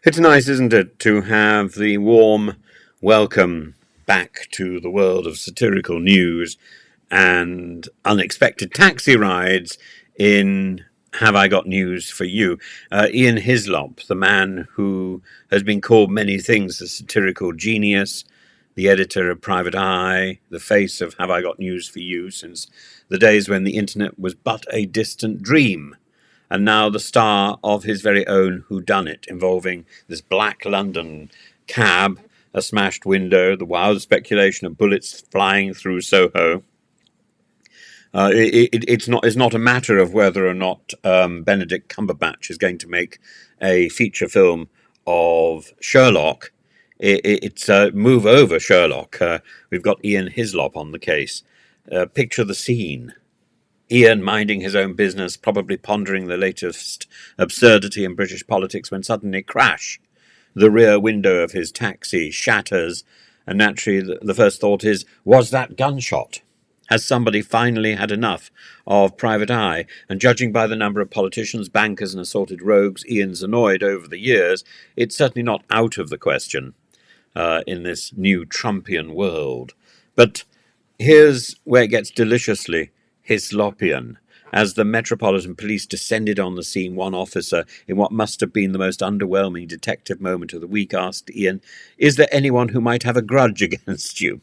It's nice, isn't it, to have the warm welcome back to the world of satirical news and unexpected taxi rides in Have I Got News for You? Ian Hislop, the man who has been called many things, a satirical genius, the editor of Private Eye, the face of Have I Got News for You since the days when the internet was but a distant dream, and now the star of his very own whodunit, involving this black London cab, a smashed window, the wild speculation of bullets flying through Soho. It's not a matter of whether or not Benedict Cumberbatch is going to make a feature film of Sherlock. It's move over Sherlock. We've got Ian Hislop on the case. Picture the scene. Ian minding his own business, probably pondering the latest absurdity in British politics, when suddenly, crash, the rear window of his taxi shatters, and naturally the first thought is, was that gunshot? Has somebody finally had enough of Private Eye? And judging by the number of politicians, bankers, and assorted rogues Ian's annoyed over the years, it's certainly not out of the question in this new Trumpian world. But here's where it gets deliciously Hislopian. As the Metropolitan Police descended on the scene, one officer, in what must have been the most underwhelming detective moment of the week, asked Ian, "Is there anyone who might have a grudge against you?"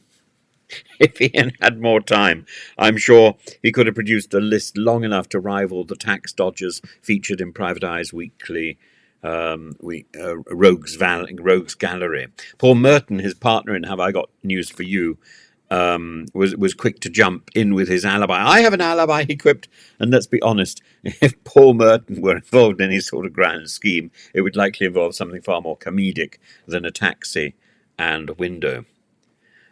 If Ian had more time, I'm sure he could have produced a list long enough to rival the tax dodgers featured in Private Eye's weekly Rogues Gallery. Paul Merton, his partner in Have I Got News for You, was quick to jump in with his alibi. "I have an alibi," he quipped. And let's be honest, if Paul Merton were involved in any sort of grand scheme, it would likely involve something far more comedic than a taxi and a window.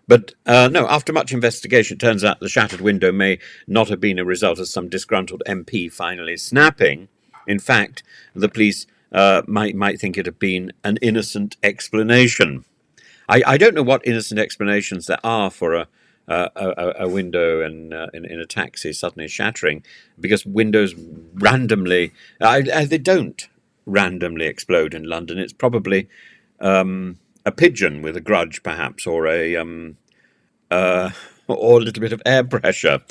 But no, after much investigation, it turns out the shattered window may not have been a result of some disgruntled MP finally snapping. In fact, the police might think it had been an innocent explanation. I don't know what innocent explanations there are for a window in a taxi suddenly shattering, because windows randomly they don't randomly explode in London. It's probably a pigeon with a grudge, perhaps, or or a little bit of air pressure,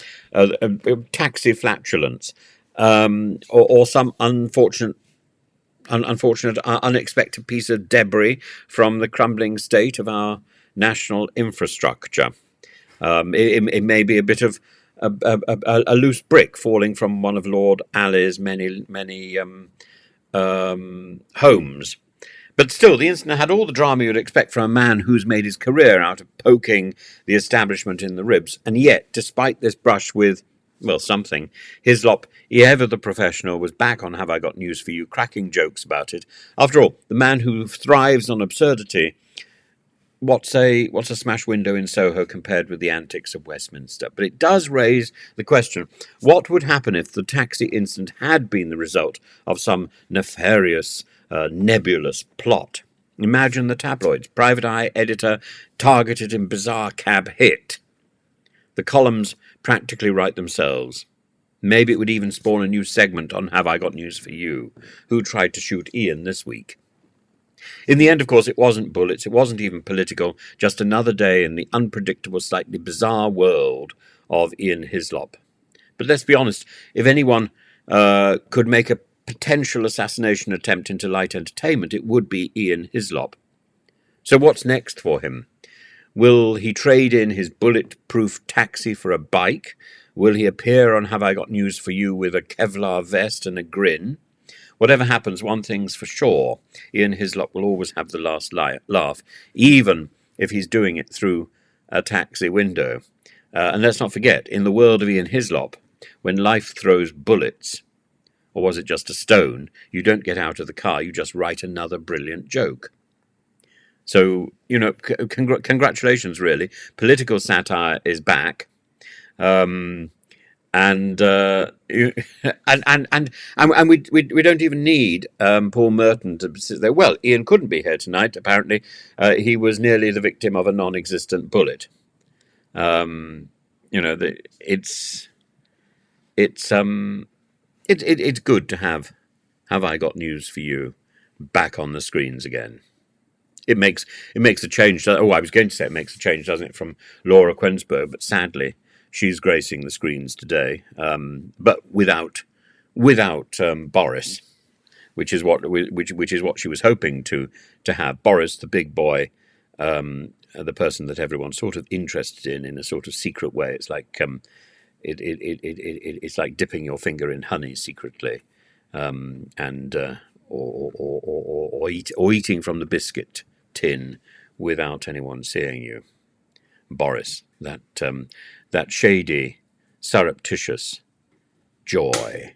taxi flatulence, or some unfortunate, unexpected piece of debris from the crumbling state of our national infrastructure. It may be a bit of a loose brick falling from one of Lord Alley's many homes. But still, the incident had all the drama you'd expect from a man who's made his career out of poking the establishment in the ribs. And yet, despite this brush with, well, something, Hislop, ever the professional, was back on Have I Got News for You, cracking jokes about it. After all, the man who thrives on absurdity, what's a smash window in Soho compared with the antics of Westminster? But it does raise the question, what would happen if the taxi incident had been the result of some nefarious, nebulous plot? Imagine the tabloids. Private Eye editor targeted in bizarre cab hit. The columns practically write themselves. Maybe it would even spawn a new segment on Have I Got News for You? Who tried to shoot Ian this week? In the end, of course, it wasn't bullets, it wasn't even political, just another day in the unpredictable, slightly bizarre world of Ian Hislop. But let's be honest, if anyone could make a potential assassination attempt into light entertainment, it would be Ian Hislop. So what's next for him? Will he trade in his bulletproof taxi for a bike? Will he appear on Have I Got News for You with a Kevlar vest and a grin? Whatever happens, one thing's for sure, Ian Hislop will always have the last laugh, even if he's doing it through a taxi window. And let's not forget, in the world of Ian Hislop, when life throws bullets, or was it just a stone, you don't get out of the car, you just write another brilliant joke. So, congratulations, really. Political satire is back. And we don't even need Paul Merton to sit there. Well, Ian couldn't be here tonight. Apparently, he was nearly the victim of a non-existent bullet. It's good to have I Got News for You back on the screens again. It makes a change. Oh, I was going to say it makes a change, doesn't it, from Laura Quensberg? But sadly, she's gracing the screens today, but without Boris, which is what she was hoping to have. Boris, the big boy, the person that everyone's sort of interested in a sort of secret way. It's like it's like dipping your finger in honey secretly, and or eating from the biscuit tin without anyone seeing you. Boris, that shady, surreptitious joy.